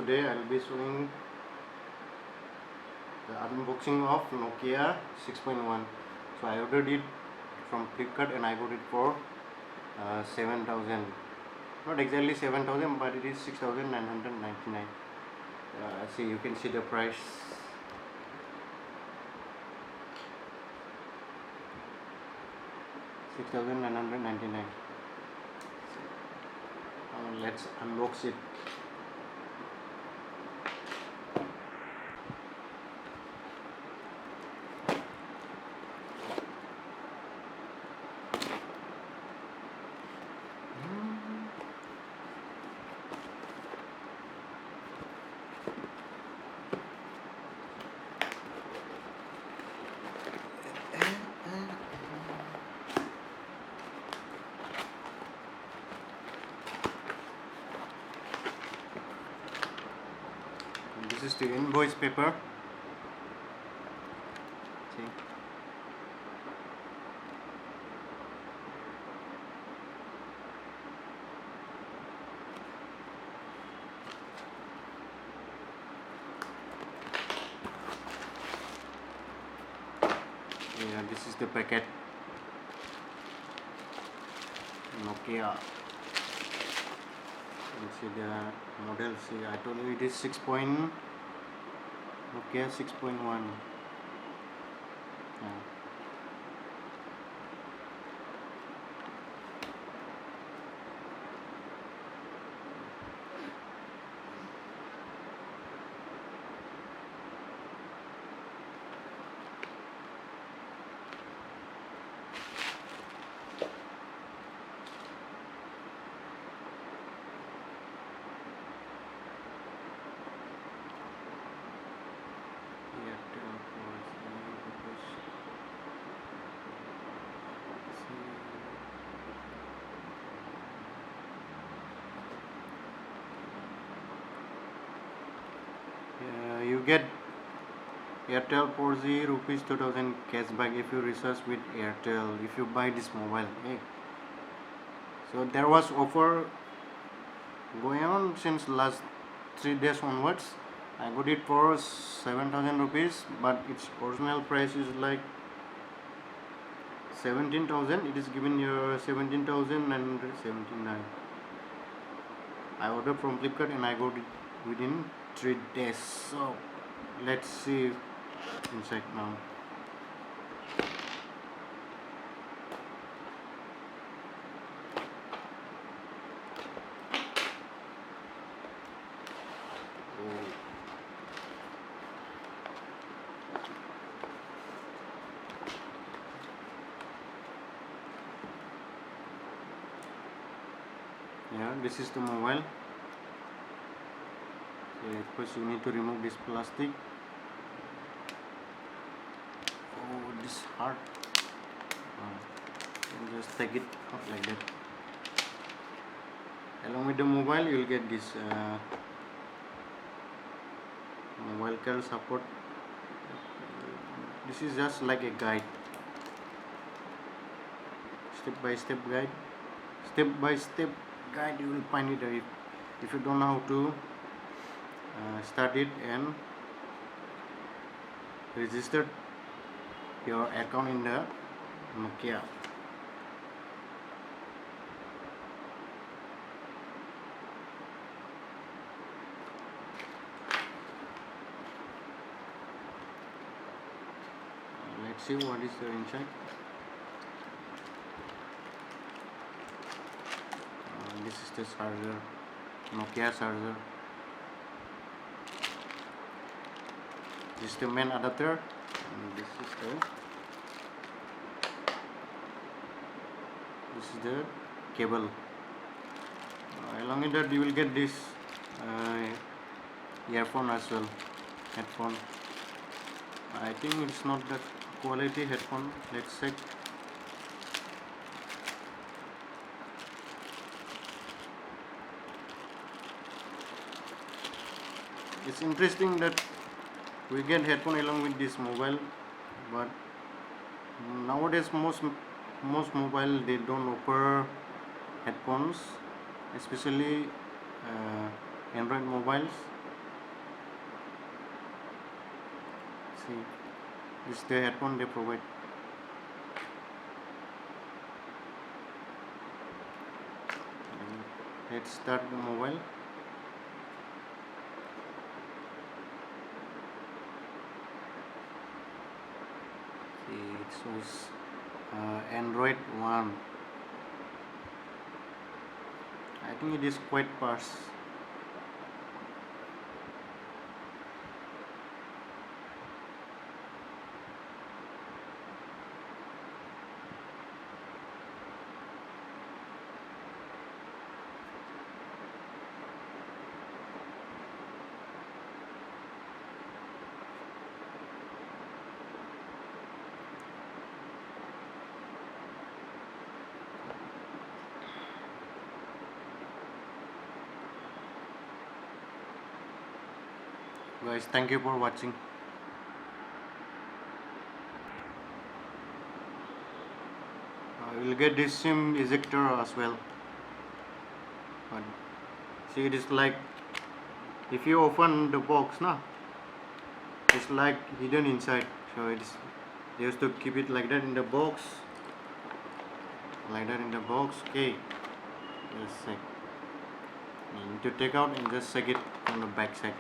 today I'll be showing the unboxing of Nokia 6.1. So I ordered it from Flipkart and I got it for 7,000. Not exactly 7,000, but it is 6,999. See, you can see the price. $6,999. Let's unbox it. This is the invoice paper. See. Yeah, this is the packet. Nokia. You see the model. See, I told you it is Nokia 6.1. Yeah. You get Airtel 4G rupees 2000 cashback if you research with Airtel if you buy this mobile. Hey. So there was offer going on since last 3 days onwards. I got it for 7,000 rupees, but its original price is like 17,000. It is given here 17,979. I ordered from Flipkart and I got it within 3 days. So let's see inside now. Yeah, this is the mobile. Okay, first you need to remove this plastic. Oh, this hard. And just take it out like that. Along with the mobile, you will get this mobile care support. This is just like a guide, step by step guide. Step by step guide, you will find it if you don't know how to start it and register your account in the Nokia. Let's see what is the inside. This is the charger, Nokia charger. This is the main adapter, and this is the cable. Along with that, you will get this earphone as well, headphone. I think it's not that quality headphone. Let's check. It's interesting that we get headphone along with this mobile, but nowadays most mobile they don't offer headphones, especially Android mobiles. See, this is the headphone they provide. Let's start the mobile. See, it shows Android 1. I think it is quite fast. Guys, thank you for watching. I will get this SIM ejector as well. But see, it is like if you open the box, na, it's like hidden inside. So it's they used to keep it like that in the box, like that in the box. Okay, just check. You need to take out and just check it on the back side.